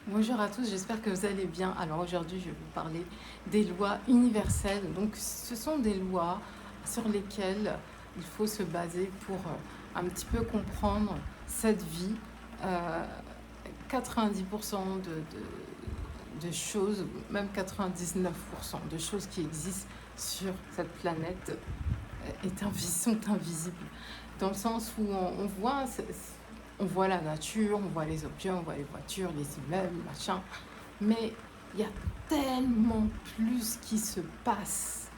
Bonjour à tous, j'espère que vous allez bien. Alors aujourd'hui, je vais vous parler des lois universelles. Donc ce sont des lois sur lesquelles il faut se baser pour un petit peu comprendre cette vie. Euh, 90% de choses, même 99% de choses qui existent sur cette planète sont invisibles. Dans le sens où on voit la nature, on voit les objets, on voit les voitures, les immeubles, machin. Mais il y a tellement plus qui se passe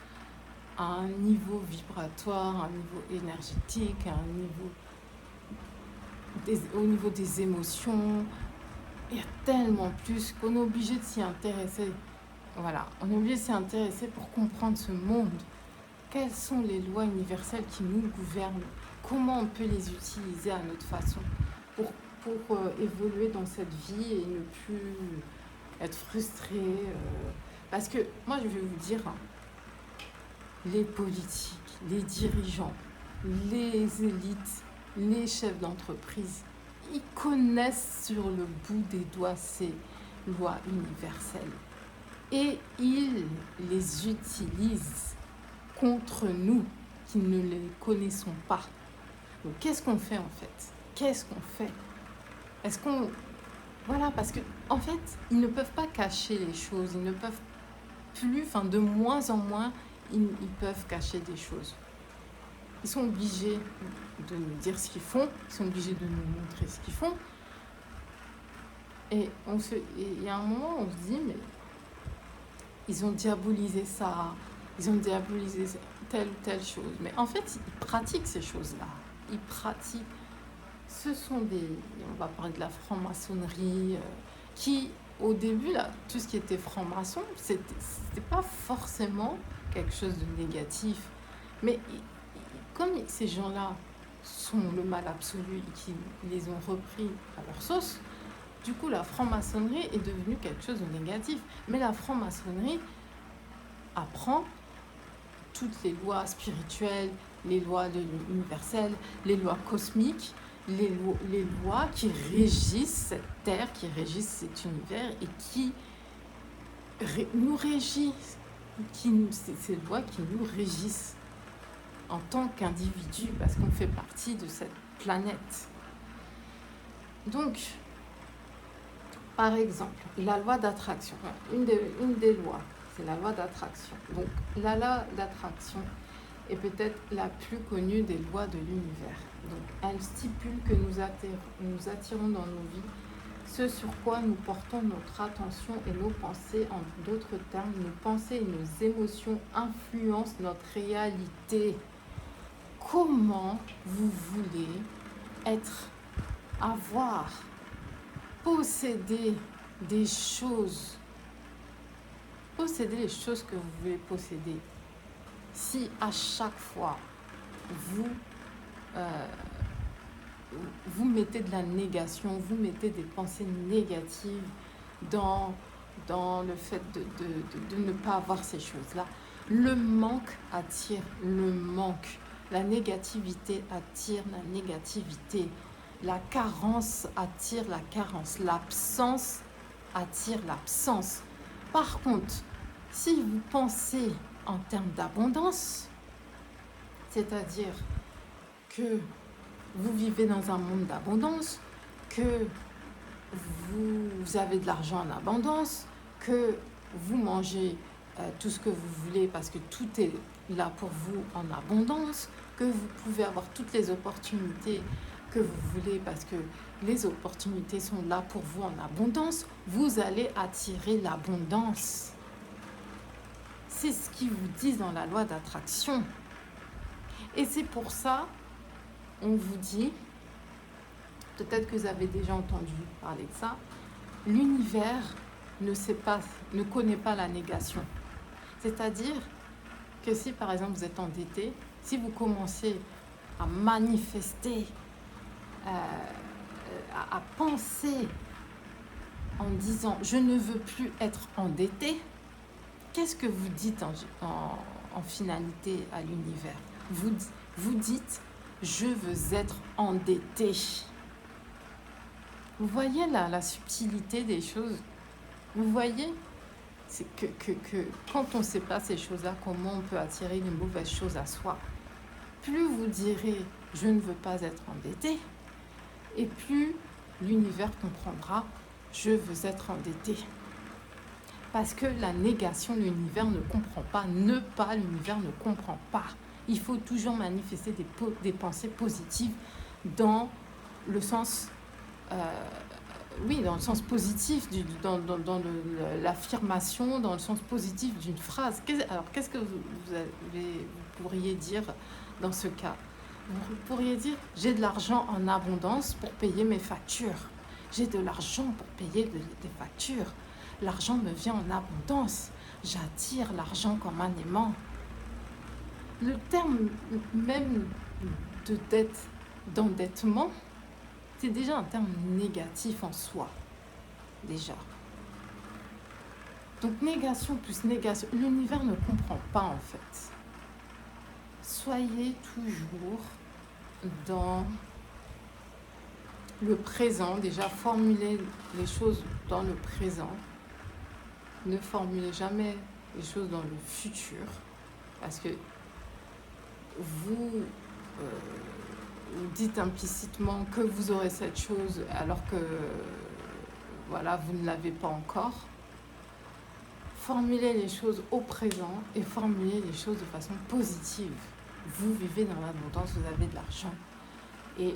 à un niveau vibratoire, à un niveau énergétique, au niveau des émotions. Il y a tellement plus qu'on est obligé de s'y intéresser. Voilà, on est obligé de s'y intéresser pour comprendre ce monde. Quelles sont les lois universelles qui nous gouvernent? Comment on peut les utiliser à notre façon pour, pour évoluer dans cette vie et ne plus être frustré? Parce que moi, je vais vous dire, les politiques, les dirigeants, les élites, les chefs d'entreprise, ils connaissent sur le bout des doigts ces lois universelles. Et ils les utilisent contre nous qui ne les connaissons pas. Donc qu'est-ce qu'on fait en fait? Qu'est-ce qu'on fait? Est-ce qu'on... Voilà, parce que en fait, ils ne peuvent pas cacher les choses, ils ne peuvent plus, enfin de moins en moins, ils peuvent cacher des choses. Ils sont obligés de nous dire ce qu'ils font, ils sont obligés de nous montrer ce qu'ils font. Et il y a un moment, on se dit, mais ils ont diabolisé ça, ils ont diabolisé telle ou telle chose. Mais en fait, ils pratiquent ces choses-là. Ils pratiquent. Ce sont on va parler de la franc-maçonnerie, qui, au début, là, tout ce qui était franc-maçon, c'était pas forcément quelque chose de négatif. Mais comme ces gens-là sont le mal absolu et qui les ont repris à leur sauce, du coup, la franc-maçonnerie est devenue quelque chose de négatif. Mais la franc-maçonnerie apprend toutes les lois spirituelles, les lois universelles, les lois cosmiques, les lois qui régissent cette terre, qui régissent cet univers et qui nous régissent. Ces lois qui nous régissent en tant qu'individu, parce qu'on fait partie de cette planète. Donc, par exemple, la loi d'attraction. Une des lois, c'est la loi d'attraction. Donc, la loi d'attraction est peut-être la plus connue des lois de l'univers. Donc, elle stipule que nous attirons dans nos vies ce sur quoi nous portons notre attention et nos pensées. En d'autres termes, nos pensées et nos émotions influencent notre réalité. Comment vous voulez avoir, posséder les choses que vous voulez posséder, si à chaque fois vous mettez de la négation, vous mettez des pensées négatives dans le fait de ne pas avoir ces choses-là. Le manque attire le manque. La négativité attire la négativité. La carence attire la carence. L'absence attire l'absence. Par contre, si vous pensez en termes d'abondance, c'est-à-dire que vous vivez dans un monde d'abondance, que vous avez de l'argent en abondance, que vous mangez tout ce que vous voulez parce que tout est là pour vous en abondance, que vous pouvez avoir toutes les opportunités que vous voulez parce que les opportunités sont là pour vous en abondance, vous allez attirer l'abondance. C'est ce qu'ils vous disent dans la loi d'attraction. Et c'est pour ça, on vous dit, peut-être que vous avez déjà entendu parler de ça, l'univers ne connaît pas la négation. C'est-à-dire que si par exemple vous êtes endetté, si vous commencez à manifester, à penser en disant je ne veux plus être endetté, qu'est-ce que vous dites en finalité à l'univers? Vous dites je veux être endetté. Vous voyez la subtilité des choses? Vous voyez? C'est que quand on ne sait pas ces choses-là, comment on peut attirer les mauvaises choses à soi? Plus vous direz « je ne veux pas être endetté », et plus l'univers comprendra « je veux être endetté ». Parce que la négation, l'univers ne comprend pas. L'univers ne comprend pas. Il faut toujours manifester des pensées positives dans le sens, dans le sens positif, dans l'affirmation, dans le sens positif d'une phrase. Alors, qu'est-ce que vous pourriez dire dans ce cas? Vous pourriez dire « j'ai de l'argent en abondance pour payer mes factures. J'ai de l'argent pour payer des factures. L'argent me vient en abondance. J'attire l'argent comme un aimant. » Le terme même de dette, d'endettement, c'est déjà un terme négatif en soi, déjà. Donc négation plus négation, l'univers ne comprend pas en fait. Soyez toujours dans le présent, déjà formulez les choses dans le présent. Ne formulez jamais les choses dans le futur, parce que vous dites implicitement que vous aurez cette chose alors que vous ne l'avez pas encore. Formulez les choses au présent et formulez les choses de façon positive. Vous vivez dans l'abondance, vous avez de l'argent et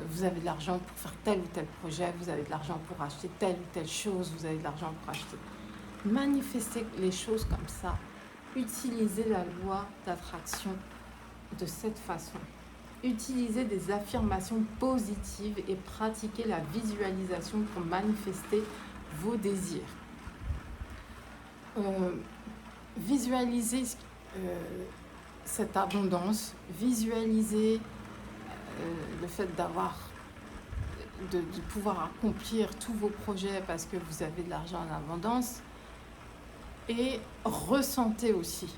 vous avez de l'argent pour faire tel ou tel projet, vous avez de l'argent pour acheter telle ou telle chose, vous avez de l'argent pour acheter. Manifestez les choses comme ça. Utilisez la loi d'attraction de cette façon. Utilisez des affirmations positives et pratiquez la visualisation pour manifester vos désirs. Visualisez cette abondance, visualisez le fait de pouvoir accomplir tous vos projets parce que vous avez de l'argent en abondance, et ressentez aussi.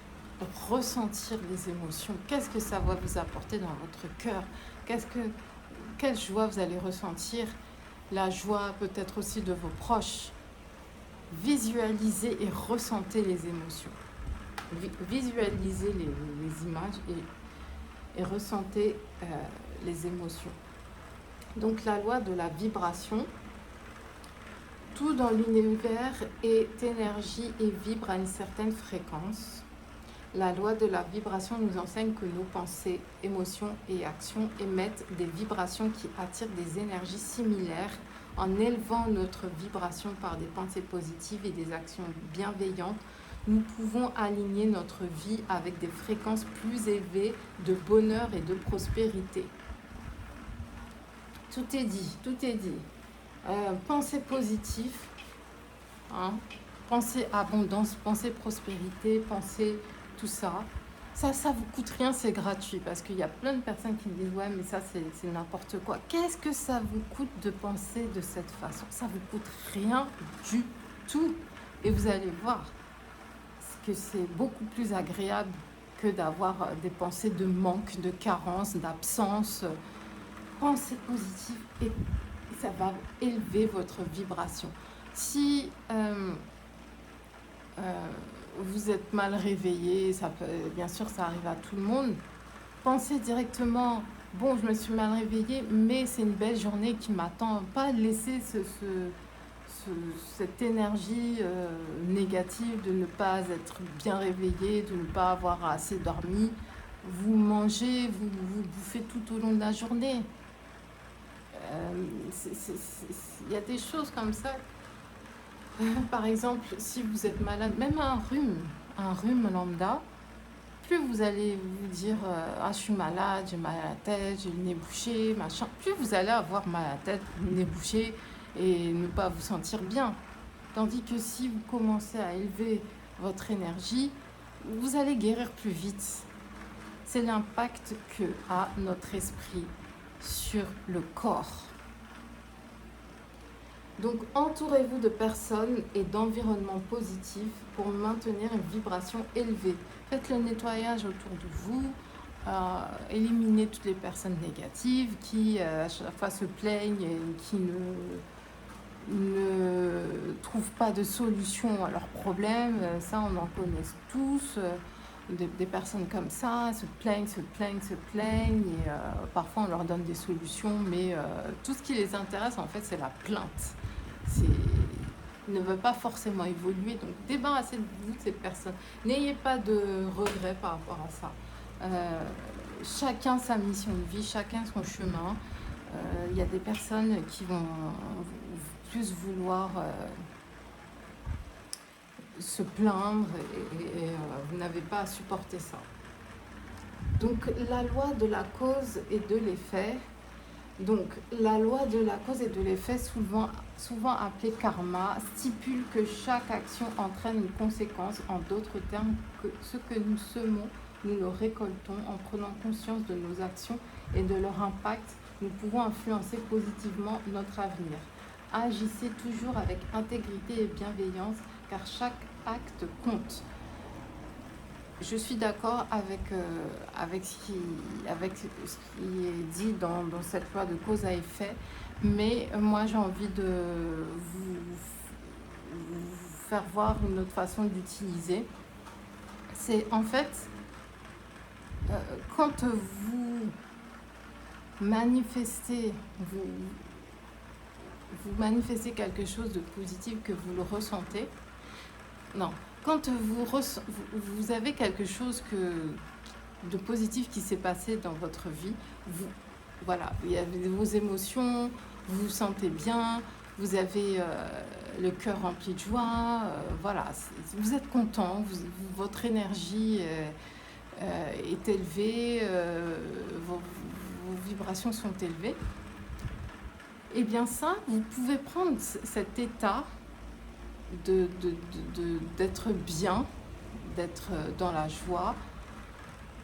Ressentir les émotions. Qu'est-ce que ça va vous apporter dans votre cœur? Quelle joie vous allez ressentir? La joie peut-être aussi de vos proches. Visualisez et ressentez les émotions. Visualisez les images et ressentez les émotions. Donc la loi de la vibration. Tout dans l'univers est énergie et vibre à une certaine fréquence. La loi de la vibration nous enseigne que nos pensées, émotions et actions émettent des vibrations qui attirent des énergies similaires. En élevant notre vibration par des pensées positives et des actions bienveillantes, nous pouvons aligner notre vie avec des fréquences plus élevées de bonheur et de prospérité. Tout est dit, tout est dit. Pensée positive, pensée abondance, pensée prospérité, pensée tout ça. Ça vous coûte rien, c'est gratuit, parce qu'il y a plein de personnes qui me disent « ouais, mais ça, c'est n'importe quoi ». Qu'est-ce que ça vous coûte de penser de cette façon? Ça vous coûte rien du tout. Et vous allez voir que c'est beaucoup plus agréable que d'avoir des pensées de manque, de carence, d'absence. Pensée positive et ça va élever votre vibration. Si vous êtes mal réveillé, bien sûr ça arrive à tout le monde, pensez directement « bon, je me suis mal réveillée, mais c'est une belle journée qui m'attend ». Pas laisser cette énergie négative de ne pas être bien réveillé, de ne pas avoir assez dormi. Vous mangez, vous bouffez tout au long de la journée. Il y a des choses comme ça. Par exemple, si vous êtes malade, même un rhume lambda, plus vous allez vous dire ah, je suis malade, j'ai mal à la tête, j'ai le nez bouché, machin, plus vous allez avoir mal à la tête, le nez bouché et ne pas vous sentir bien. Tandis que si vous commencez à élever votre énergie, vous allez guérir plus vite. C'est l'impact que a notre esprit sur le corps. Donc, entourez-vous de personnes et d'environnements positifs pour maintenir une vibration élevée. Faites le nettoyage autour de vous, éliminez toutes les personnes négatives qui à chaque fois se plaignent et qui ne ne trouvent pas de solution à leurs problèmes. Ça, on en connaît tous. Des personnes comme ça se plaignent, se plaignent, se plaignent. Et parfois, on leur donne des solutions. Mais tout ce qui les intéresse, en fait, c'est la plainte. Ils ne veulent pas forcément évoluer. Donc, débarrassez-vous de ces personnes. N'ayez pas de regrets par rapport à ça. Chacun sa mission de vie, chacun son chemin. Il y a des personnes qui vont plus vouloir se plaindre et vous n'avez pas à supporter ça. Donc la loi de la cause et de l'effet. Donc la loi de la cause et de l'effet, souvent appelée karma, stipule que chaque action entraîne une conséquence. En d'autres termes, que ce que nous semons, nous le récoltons. En prenant conscience de nos actions et de leur impact, nous pouvons influencer positivement notre avenir. Agissez toujours avec intégrité et bienveillance, car chaque acte compte. Je suis d'accord avec ce qui est dit dans cette loi de cause à effet, mais moi j'ai envie de vous faire voir une autre façon d'utiliser. C'est en fait, quand vous manifestez, vous manifestez quelque chose de positif, que vous le ressentez. Non, quand vous avez quelque chose de positif qui s'est passé dans votre vie, voilà, il y a vos émotions, vous vous sentez bien, vous avez le cœur rempli de joie, voilà, vous êtes content, votre énergie est élevée, vos vibrations sont élevées. Et bien ça, vous pouvez prendre cet état d'être bien, d'être dans la joie,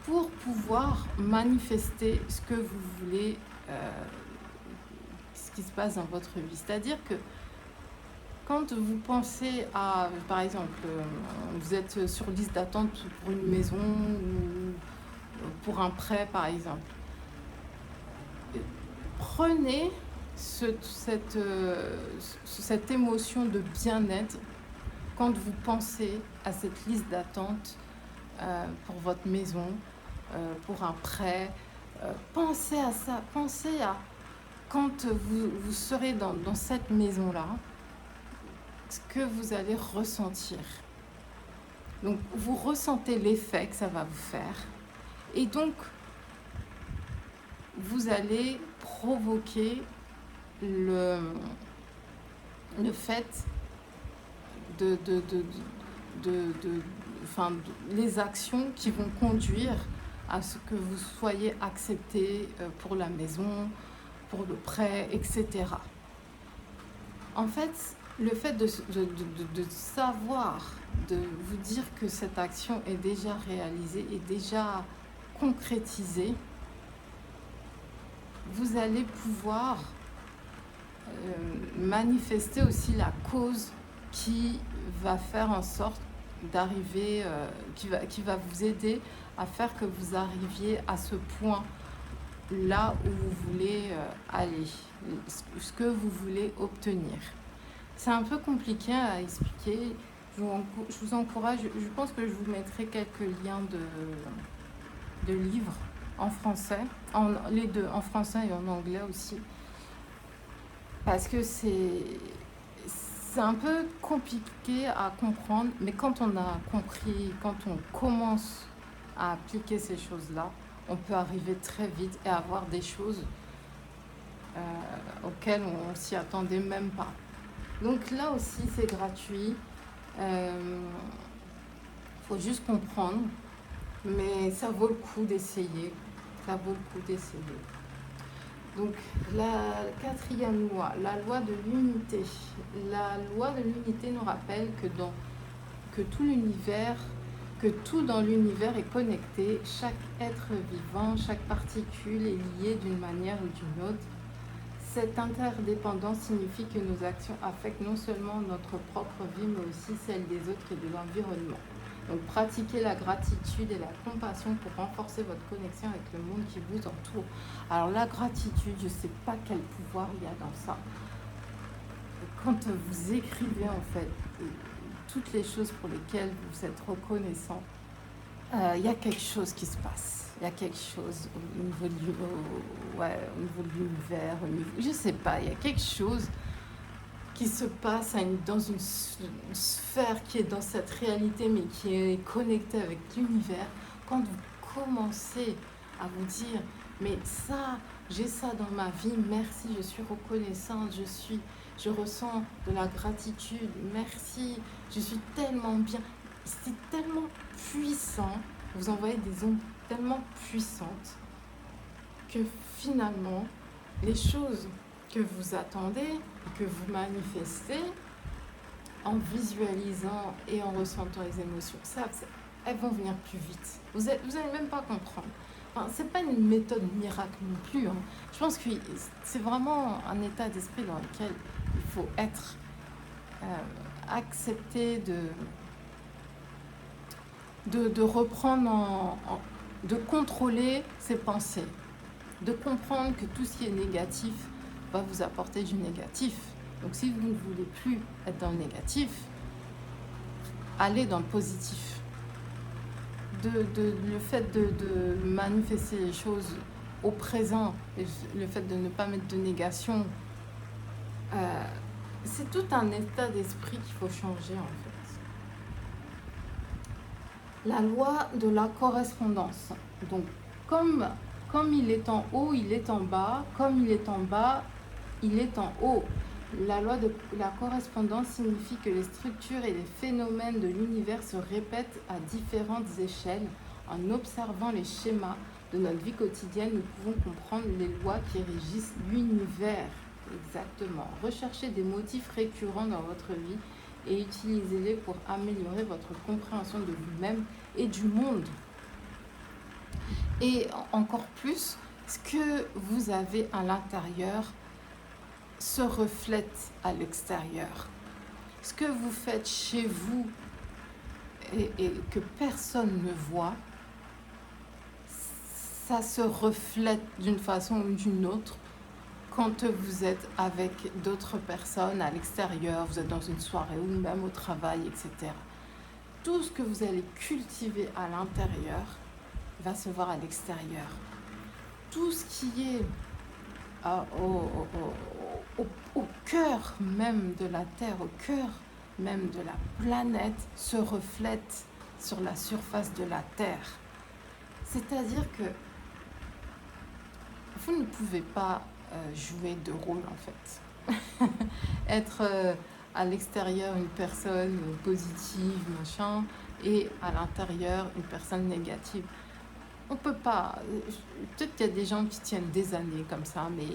pour pouvoir manifester ce que vous voulez, ce qui se passe dans votre vie. C'est-à-dire que quand vous pensez à, par exemple, vous êtes sur liste d'attente pour une maison ou pour un prêt, par exemple, prenez cette émotion de bien-être quand vous pensez à cette liste d'attente pour votre maison, pour un prêt. Pensez à ça, pensez à quand vous serez dans cette maison-là, ce que vous allez ressentir. Donc vous ressentez l'effet que ça va vous faire, et donc vous allez provoquer le fait les actions qui vont conduire à ce que vous soyez accepté pour la maison, pour le prêt, etc. En fait, le fait de savoir, de vous dire que cette action est déjà réalisée, est déjà concrétisée, vous allez pouvoir manifester aussi la cause qui va faire en sorte d'arriver, qui va vous aider à faire que vous arriviez à ce point là où vous voulez aller, ce que vous voulez obtenir. C'est un peu compliqué à expliquer. Je vous encourage, je pense que je vous mettrai quelques liens de livres en français, les deux, en français et en anglais aussi, parce que c'est un peu compliqué à comprendre, mais quand on a compris, quand on commence à appliquer ces choses-là, on peut arriver très vite et avoir des choses auxquelles on ne s'y attendait même pas. Donc là aussi, c'est gratuit. Faut juste comprendre, mais ça vaut le coup d'essayer. Ça vaut le coup d'essayer. Donc la quatrième loi, la loi de l'unité. La loi de l'unité nous rappelle que tout dans l'univers est connecté. Chaque être vivant, chaque particule est liée d'une manière ou d'une autre. Cette interdépendance signifie que nos actions affectent non seulement notre propre vie, mais aussi celle des autres et de l'environnement. Donc pratiquez la gratitude et la compassion pour renforcer votre connexion avec le monde qui vous entoure. Alors la gratitude, je ne sais pas quel pouvoir il y a dans ça. quand vous écrivez en fait toutes les choses pour lesquelles vous êtes reconnaissant, il y a quelque chose qui se passe. Il y a quelque chose au niveau de au niveau de l'univers, je ne sais pas, il y a quelque chose qui se passe dans une sphère qui est dans cette réalité, mais qui est connectée avec l'univers. Quand vous commencez à vous dire, mais ça, j'ai ça dans ma vie, merci, je suis reconnaissante, je ressens de la gratitude, merci, je suis tellement bien. C'est tellement puissant, vous envoyez des ondes tellement puissantes que finalement, les choses que vous attendez, que vous manifestez, en visualisant et en ressentant les émotions, elles vont venir plus vite. Vous allez même pas comprendre. Enfin, c'est pas une méthode miracle non plus. Hein. Je pense que c'est vraiment un état d'esprit dans lequel il faut être accepté de reprendre, de contrôler ses pensées, de comprendre que tout ce qui est négatif va vous apporter du négatif. Donc si vous ne voulez plus être dans le négatif, allez dans le positif. Le fait de manifester les choses au présent, le fait de ne pas mettre de négation, c'est tout un état d'esprit qu'il faut changer en fait. La loi de la correspondance. Donc comme il est en haut, il est en bas. Comme il est en bas, il est en haut. La loi de la correspondance signifie que les structures et les phénomènes de l'univers se répètent à différentes échelles. En observant les schémas de notre vie quotidienne, nous pouvons comprendre les lois qui régissent l'univers. Exactement. Recherchez des motifs récurrents dans votre vie et utilisez-les pour améliorer votre compréhension de vous-même et du monde. Et encore plus, ce que vous avez à l'intérieur se reflète à l'extérieur. Ce que vous faites chez vous et que personne ne voit, ça se reflète d'une façon ou d'une autre quand vous êtes avec d'autres personnes à l'extérieur, vous êtes dans une soirée ou même au travail, etc. Tout ce que vous allez cultiver à l'intérieur va se voir à l'extérieur. Tout ce qui est au cœur même de la Terre, au cœur même de la planète, se reflète sur la surface de la Terre. C'est-à-dire que vous ne pouvez pas jouer de rôle en fait. Être à l'extérieur une personne positive, machin, et à l'intérieur une personne négative. On peut pas. Peut-être qu'il y a des gens qui tiennent des années comme ça, mais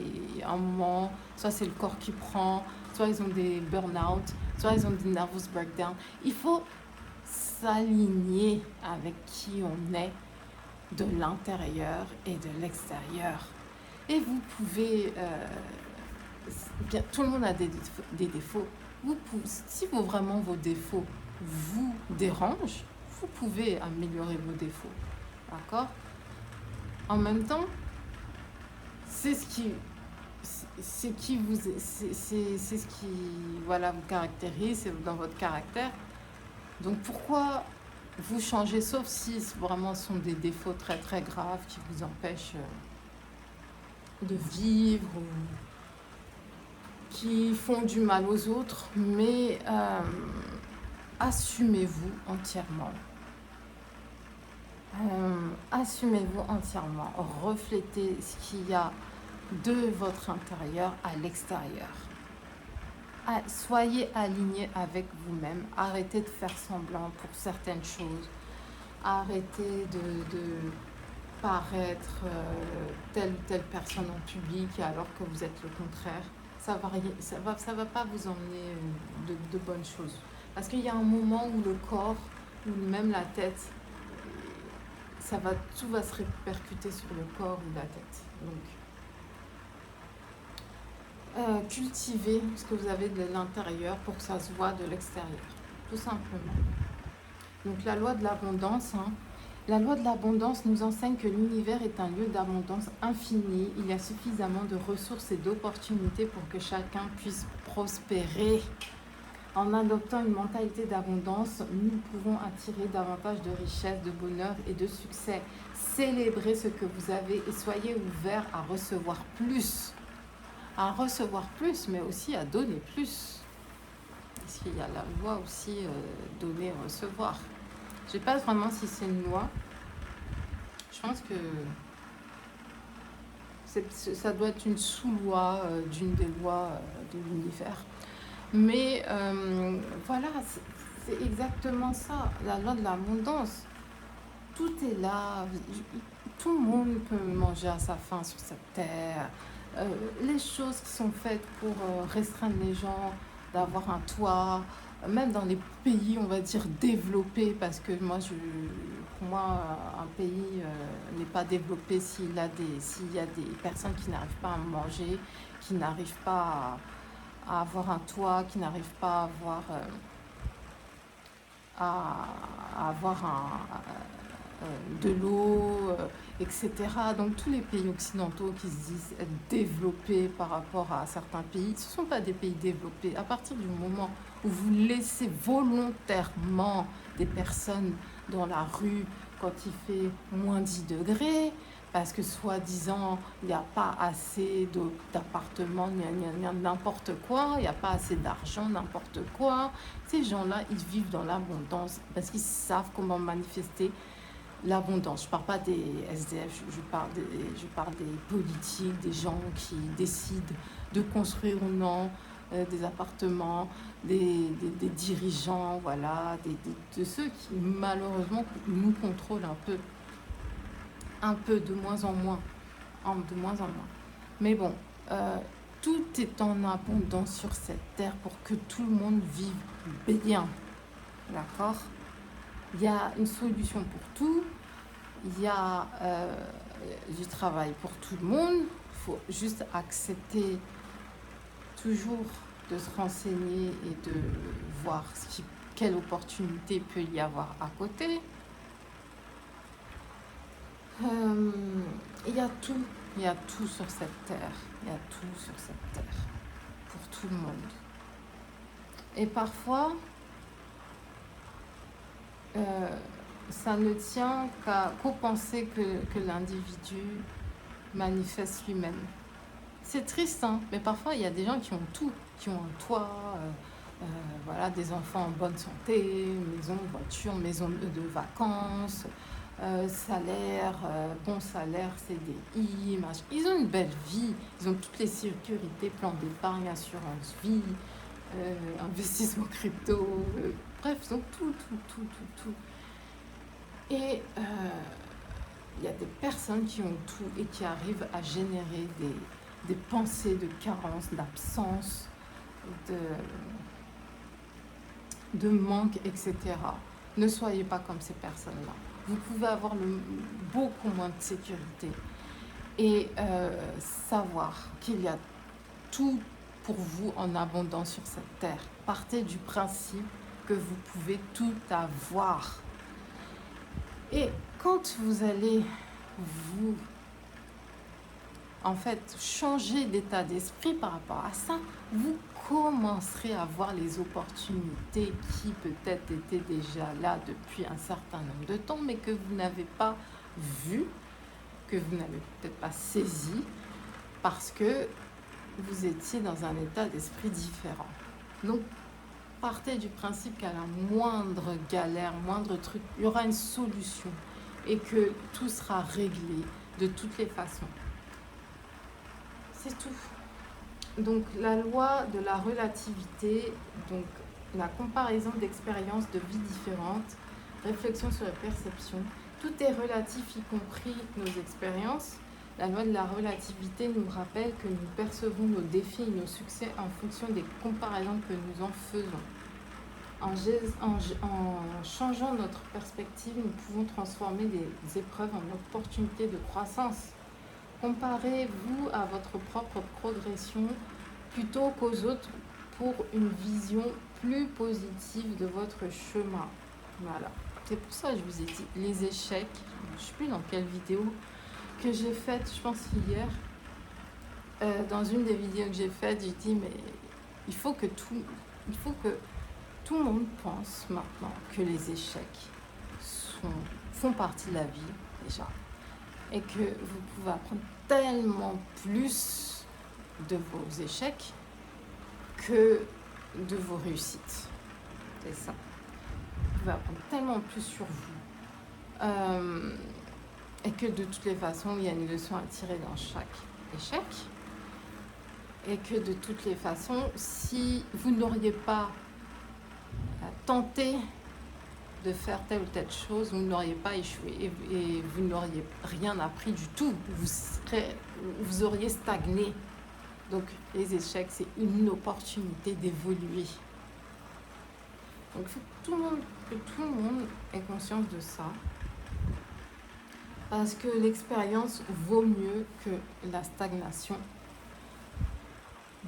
à un moment, soit c'est le corps qui prend, soit ils ont des burn-out, soit ils ont des nervous breakdown. Il faut s'aligner avec qui on est de l'intérieur et de l'extérieur. Et vous pouvez... bien, tout le monde a des défauts. Si vraiment vos défauts vous dérangent, vous pouvez améliorer vos défauts. D'accord? En même temps, c'est ce qui voilà, vous caractérise, c'est dans votre caractère. Donc pourquoi vous changez, sauf si vraiment ce sont des défauts très très graves qui vous empêchent de vivre ou qui font du mal aux autres, mais assumez-vous entièrement. Assumez-vous entièrement, reflétez ce qu'il y a de votre intérieur à l'extérieur. Soyez aligné avec vous-même, arrêtez de faire semblant pour certaines choses, arrêtez de paraître telle ou telle personne en public alors que vous êtes le contraire. Ça va pas vous emmener de bonnes choses. Parce qu'il y a un moment où le corps, ou même la tête, tout va se répercuter sur le corps ou la tête. Donc, cultivez ce que vous avez de l'intérieur pour que ça se voit de l'extérieur, tout simplement. Donc la loi de l'abondance, la loi de l'abondance nous enseigne que l'univers est un lieu d'abondance infinie. Il y a suffisamment de ressources et d'opportunités pour que chacun puisse prospérer. En adoptant une mentalité d'abondance, nous pouvons attirer davantage de richesse, de bonheur et de succès. Célébrez ce que vous avez et soyez ouverts à recevoir plus. À recevoir plus, mais aussi à donner plus. Parce qu'il y a la loi aussi donner, recevoir. Je ne sais pas vraiment si c'est une loi. Je pense que ça doit être une sous-loi d'une des lois de l'univers. Mais voilà, c'est exactement ça, la loi de l'abondance. Tout est là, tout le monde peut manger à sa faim sur cette terre. Les choses qui sont faites pour restreindre les gens, d'avoir un toit, même dans les pays, on va dire, développés, parce que pour moi, un pays n'est pas développé s'il y a des personnes qui n'arrivent pas à manger, qui n'arrivent pas à avoir un toit, qui n'arrivent pas à avoir de l'eau, etc. Donc tous les pays occidentaux qui se disent être développés par rapport à certains pays, ce ne sont pas des pays développés. À partir du moment où vous laissez volontairement des personnes dans la rue quand il fait moins 10 degrés, parce que soi-disant, il n'y a pas assez d'appartements, n'importe quoi, il n'y a pas assez d'argent, n'importe quoi. Ces gens-là, ils vivent dans l'abondance parce qu'ils savent comment manifester l'abondance. Je ne parle pas des SDF, je parle des politiques, des gens qui décident de construire ou non des appartements, des dirigeants, voilà, de ceux qui malheureusement nous contrôlent un peu de moins en moins, Mais bon, tout est en abondance sur cette terre pour que tout le monde vive bien, d'accord? Il y a une solution pour tout, il y a du travail pour tout le monde, il faut juste accepter toujours de se renseigner et de voir quelle opportunité peut y avoir à côté. Il y a tout sur cette terre, pour tout le monde. Et parfois, ça ne tient qu'au penser que l'individu manifeste lui-même. C'est triste, hein, mais parfois il y a des gens qui ont tout, qui ont un toit, voilà, des enfants en bonne santé, maison, voiture, maison de vacances, salaire, bon salaire, CDI, machin. Ils ont une belle vie, ils ont toutes les sécurités, plan d'épargne, assurance vie, investissement crypto, bref, ils ont tout. Et il y a des personnes qui ont tout et qui arrivent à générer des pensées de carence, d'absence, de manque, etc. Ne soyez pas comme ces personnes-là. Vous pouvez avoir beaucoup moins de sécurité et savoir qu'il y a tout pour vous en abondance sur cette terre. Partez du principe que vous pouvez tout avoir. Et quand vous allez en fait, changer d'état d'esprit par rapport à ça, vous commencerez à voir les opportunités qui peut-être étaient déjà là depuis un certain nombre de temps, mais que vous n'avez pas vues, que vous n'avez peut-être pas saisies, parce que vous étiez dans un état d'esprit différent. Donc, partez du principe qu'à la moindre galère, moindre truc, il y aura une solution et que tout sera réglé de toutes les façons. C'est tout. Donc la loi de la relativité, donc la comparaison d'expériences de vie différentes, réflexion sur la perception, tout est relatif, y compris nos expériences. La loi de la relativité nous rappelle que nous percevons nos défis et nos succès en fonction des comparaisons que nous en faisons. En changeant notre perspective, nous pouvons transformer des épreuves en opportunités de croissance. Comparez-vous à votre propre progression plutôt qu'aux autres pour une vision plus positive de votre chemin. Voilà. C'est pour ça que je vous ai dit les échecs. Je ne sais plus dans quelle vidéo que j'ai faite, je pense hier. Dans une des vidéos que j'ai faites, j'ai dit mais Il faut que tout le monde pense maintenant que les échecs font partie de la vie déjà et que vous pouvez apprendre tellement plus de vos échecs que de vos réussites. C'est ça. Vous pouvez apprendre tellement plus sur vous. Et que de toutes les façons, il y a une leçon à tirer dans chaque échec. Et que de toutes les façons, si vous n'auriez pas tenté de faire telle ou telle chose, vous n'auriez pas échoué et vous n'auriez rien appris du tout. Vous auriez stagné. Donc les échecs, c'est une opportunité d'évoluer. Donc il faut que tout le monde ait conscience de ça. Parce que l'expérience vaut mieux que la stagnation.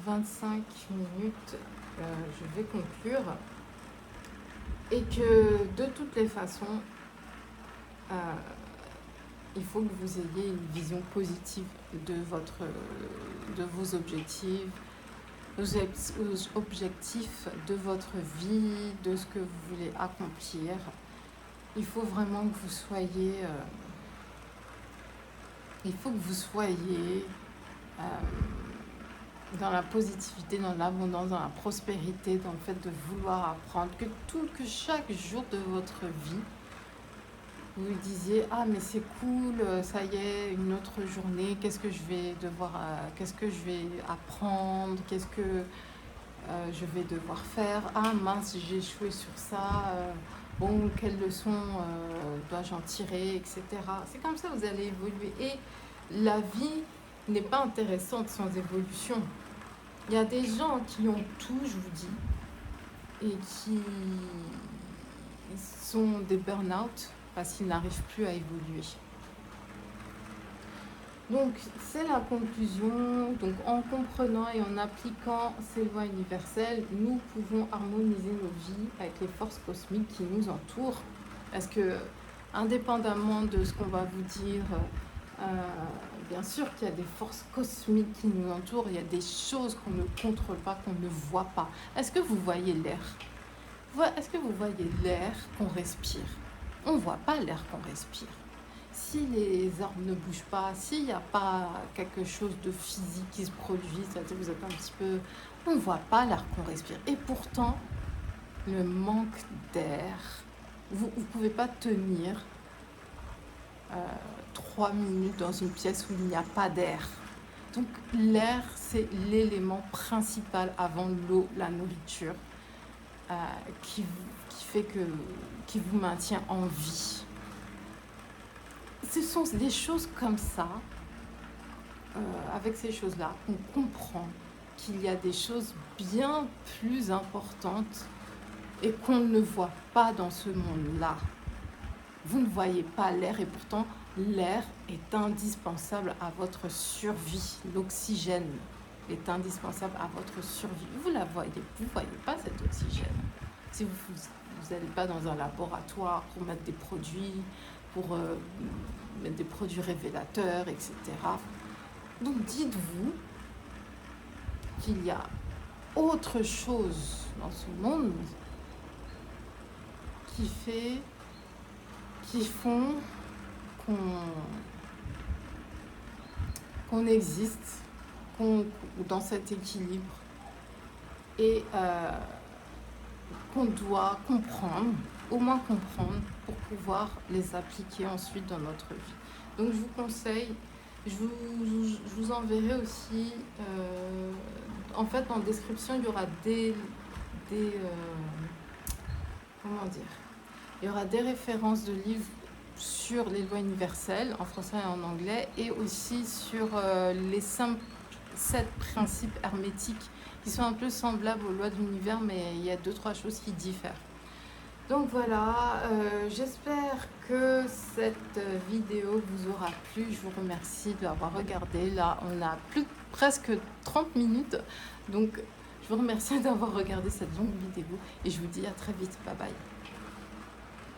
25 minutes, je vais conclure. Et que de toutes les façons, il faut que vous ayez une vision positive de vos objectifs, aux objectifs de votre vie, de ce que vous voulez accomplir. Il faut vraiment que vous soyez... dans la positivité, dans l'abondance, dans la prospérité, dans le fait de vouloir apprendre, que chaque jour de votre vie, vous vous disiez « Ah, mais c'est cool, ça y est, une autre journée, qu'est-ce que je vais apprendre, qu'est-ce que je vais devoir faire, ah mince, j'ai échoué sur ça, bon, quelle leçon dois-je en tirer, etc. » C'est comme ça que vous allez évoluer. Et la vie n'est pas intéressante sans évolution. Il y a des gens qui ont tout, je vous dis, et qui sont des burn-out parce qu'ils n'arrivent plus à évoluer. Donc, c'est la conclusion. Donc, en comprenant et en appliquant ces lois universelles, nous pouvons harmoniser nos vies avec les forces cosmiques qui nous entourent. Parce que, indépendamment de ce qu'on va vous dire, bien sûr qu'il y a des forces cosmiques qui nous entourent, il y a des choses qu'on ne contrôle pas, qu'on ne voit pas. Est-ce que vous voyez l'air ? Est-ce que vous voyez l'air qu'on respire ? On ne voit pas l'air qu'on respire. Si les arbres ne bougent pas, s'il n'y a pas quelque chose de physique qui se produit, c'est-à-dire que vous êtes un petit peu... On ne voit pas l'air qu'on respire. Et pourtant, le manque d'air, vous ne pouvez pas tenir 3 minutes dans une pièce où il n'y a pas d'air. Donc l'air, c'est l'élément principal avant l'eau, la nourriture, qui vous maintient en vie. Ce sont des choses comme ça, avec ces choses-là, qu'on comprend qu'il y a des choses bien plus importantes et qu'on ne voit pas dans ce monde-là. Vous ne voyez pas l'air et pourtant l'air est indispensable à votre survie. L'oxygène est indispensable à votre survie. Vous ne voyez pas cet oxygène. Si vous n'allez pas dans un laboratoire pour mettre des produits, pour mettre des produits révélateurs, etc. Donc dites-vous qu'il y a autre chose dans ce monde qui font qu'on existe, dans cet équilibre et qu'on doit comprendre, au moins comprendre, pour pouvoir les appliquer ensuite dans notre vie. Donc je vous conseille, je vous enverrai aussi, en fait en description il y aura il y aura des références de livres sur les lois universelles en français et en anglais, et aussi sur les 7 principes hermétiques qui sont un peu semblables aux lois de l'univers, mais il y a 2-3 choses qui diffèrent. Donc voilà, j'espère que cette vidéo vous aura plu. Je vous remercie de l'avoir regardée. Là, on a presque 30 minutes. Donc, je vous remercie d'avoir regardé cette longue vidéo et je vous dis à très vite. Bye bye.